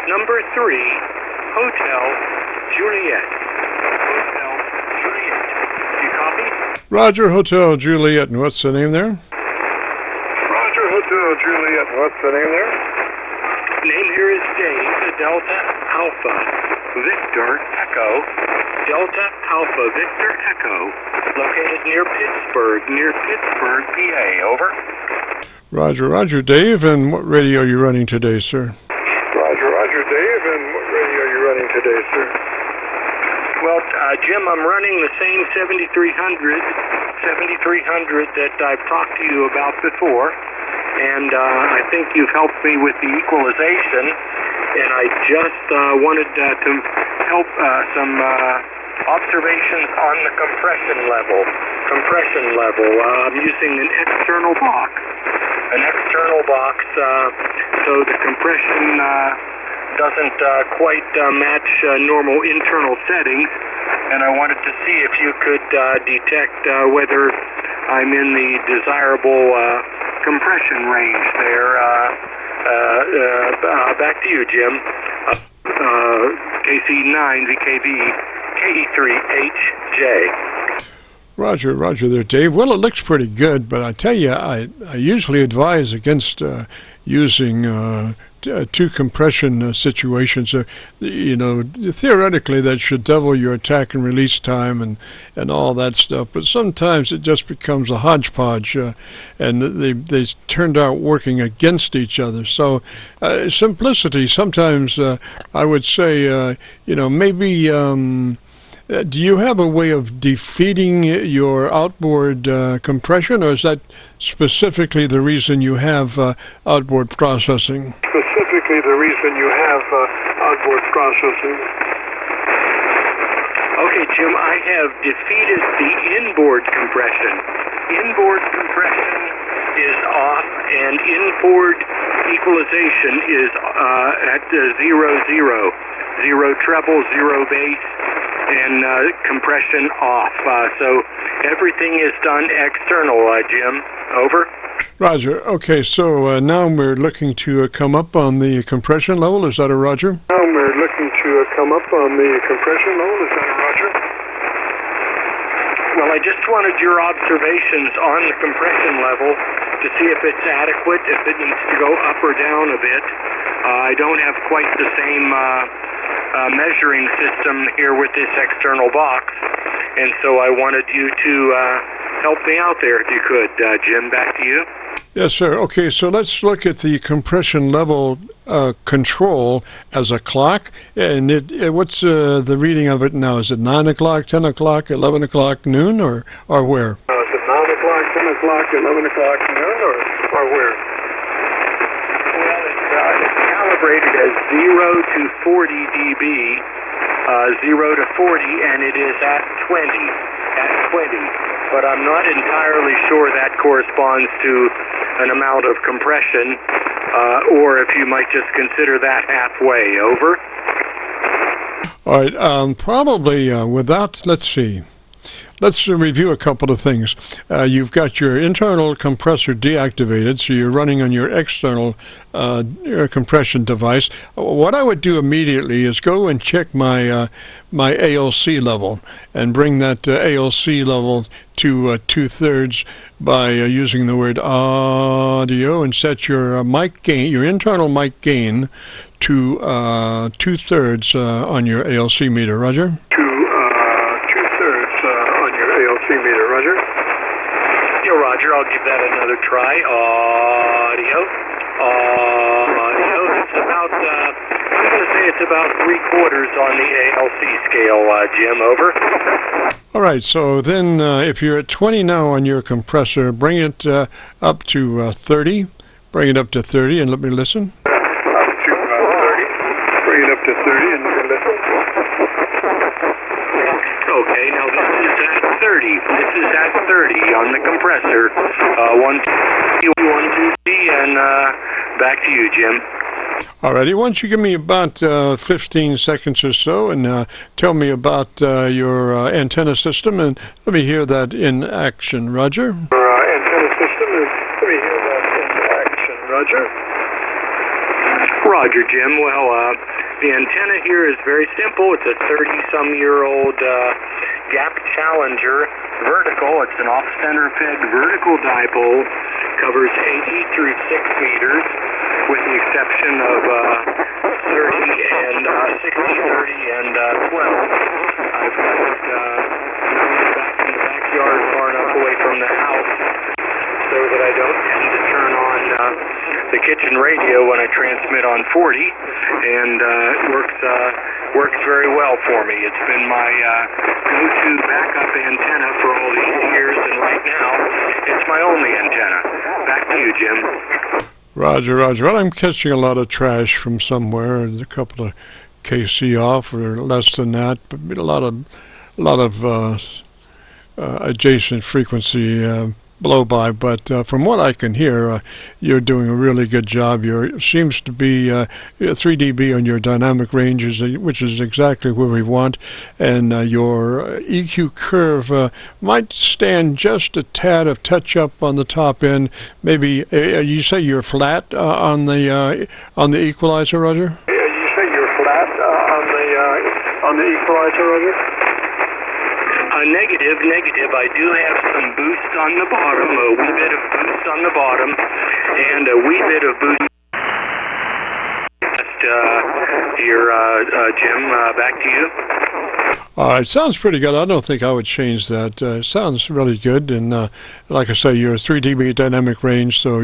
number 3, Hotel Juliet. Hotel Juliet. Do you copy? Roger, Hotel Juliet. And what's the name there? Roger, Hotel Juliet. And what's the name there? Name here is Dave, Delta Alpha Victor Echo. Delta Alpha Victor Echo. Located near Pittsburgh, PA. Over. Roger, Dave. And what radio are you running today, sir? Roger, Dave. And what radio are you running today, sir? Well, Jim, I'm running the same 7300 that I've talked to you about before, and I think you've helped me with the equalization, and I just wanted to help some observations on the compression level. I'm using an external box, so the compression doesn't quite match normal internal settings, and I wanted to see if you could detect whether I'm in the desirable compression range there. Back to you, Jim. KC9VKV, KE3HJ. Roger there, Dave. Well, it looks pretty good, but I tell you, I usually advise against using two compression situations. Theoretically, that should double your attack and release time and all that stuff, but sometimes it just becomes a hodgepodge, and they turned out working against each other. So simplicity, sometimes I would say, maybe... do you have a way of defeating your outboard compression, or is that specifically the reason you have outboard processing? Specifically the reason you have outboard processing. Okay, Jim, I have defeated the inboard compression. Inboard compression is off, and inboard equalization is at 0, 0 treble, 0 bass, and compression off. So everything is done external, Jim. Over. Roger. Okay, so now we're looking to come up on the compression level. Is that a Roger? Now we're looking to come up on the compression level. Is that a Roger? Well, I just wanted your observations on the compression level to see if it's adequate, if it needs to go up or down a bit. I don't have quite the same measuring system here with this external box, and so I wanted you to help me out there if you could. Jim, back to you. Yes, sir. Okay, so let's look at the compression level control as a clock. And what's the reading of it now? Is it 9 o'clock, 10 o'clock, 11 o'clock, noon, or where? Is it 9 o'clock, 10 o'clock, 11 o'clock, noon, or where? Well, it's calibrated as 0 to 40 dB, 0 to 40, and it is at 20. But I'm not entirely sure that corresponds to an amount of compression, or if you might just consider that halfway. Over. All right, probably without, let's see. Let's review a couple of things. You've got your internal compressor deactivated, so you're running on your external compression device. What I would do immediately is go and check my my ALC level and bring that ALC level to 2/3 by using the word audio, and set your mic gain, your internal mic gain, to 2/3 on your ALC meter. Roger? Roger, I'll give that another try. Audio. It's about, I'm going to say it's about 3/4 on the ALC scale, Jim. Over. All right, so then if you're at 20 now on your compressor, bring it up to 30. Bring it up to 30 and let me listen. Up to 30. Bring it up to 30 and let me listen. Okay, now this is at 30. This is at 30 on the compressor. 1, 2, 1, 2, and back to you, Jim. All righty, why don't you give me about 15 seconds or so and tell me about your antenna system, and let me hear that in action. Roger? Antenna system, and let me hear that in action. Roger? Roger, Jim. Well, the antenna here is very simple. It's a 30-some-year-old Gap Challenger vertical. It's an off-center fed vertical dipole. Covers 80 through 6 meters, with the exception of 30 and 60, 30, and 12. I've got it back in the backyard far enough away from the house so that I don't tend to turn on the kitchen radio when I transmit on 40, and it works very well for me. It's been my go-to backup antenna for all these years, and right now it's my only antenna. Back to you, Jim. Roger, Roger. Well, I'm catching a lot of trash from somewhere, a couple of KC off or less than that, but a lot of adjacent frequency blow-by. But from what I can hear, you're doing a really good job. Seems to be 3 dB on your dynamic ranges, which is exactly where we want. And your EQ curve might stand just a tad of touch-up on the top end. Maybe you say you're flat on the equalizer, Roger? You say you're flat on the equalizer, Roger? Negative. I do have some boost on the bottom, a wee bit of boost on the bottom, and a wee bit of boost. Here, Jim, back to you. All right, sounds pretty good. I don't think I would change that. Sounds really good, and like I say, you're 3 dB dynamic range, so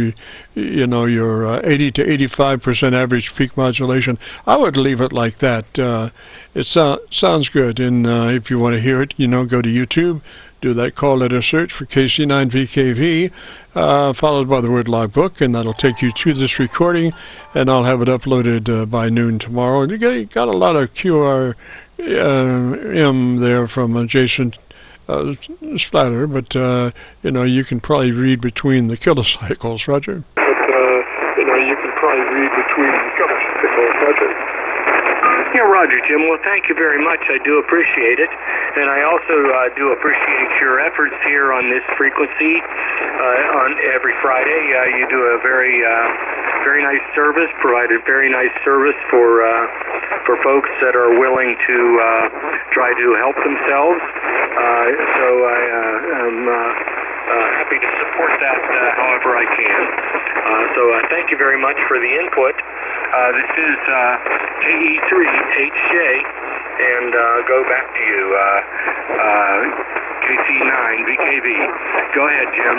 you know you're 80 to 85% average peak modulation. I would leave it like that. It sounds good, and if you want to hear it, go to YouTube, do that call letter search for KC9VKV, followed by the word logbook, and that'll take you to this recording, and I'll have it uploaded by noon tomorrow. And you got a lot of QRM there from adjacent splatter, but you can probably read between the kilocycles, Roger. But you can probably read between the kilocycles, Roger. Yeah, Roger, Jim. Well, thank you very much. I do appreciate it. And I also do appreciate your efforts here on this frequency on every Friday. You do a very nice service, provided very nice service for folks that are willing to try to help themselves. So I am happy to support that however I can. So thank you very much for the input. This is KE3HJ, and go back to you, KC9VKV. Go ahead, Jim.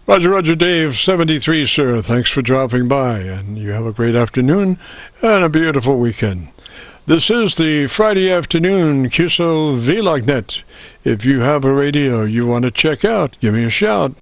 Roger, Roger, Dave, 73, sir. Thanks for dropping by, and you have a great afternoon and a beautiful weekend. This is the Friday afternoon Qso-Vlog net. If you have a radio you want to check out, give me a shout.